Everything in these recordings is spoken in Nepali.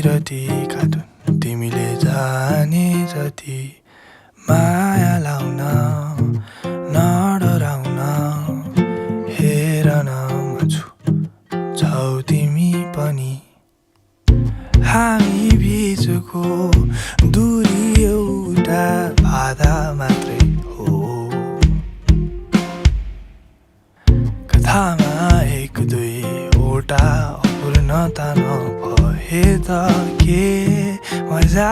रति खातुन तिमीले जाने जति माया लाउन नडराउन हेर न म छु छौ तिमी पनि हामी बीचको दूरी एउटा बाधा मात्रै हो कथामा एक दुईवटा पूर्णता नभए त के मजा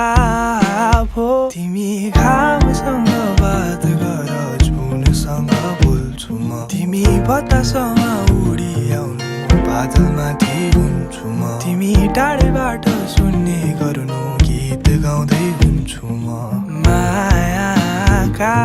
भो तिमी घामसँग बात गर जुनसँग बोल्छु म तिमी बतासँग उडी आउनु बादलमाथि हुन्छु म तिमी टाढेबाट सुन्ने गर्नु गीत गाउँदै हुन्छु म मायाका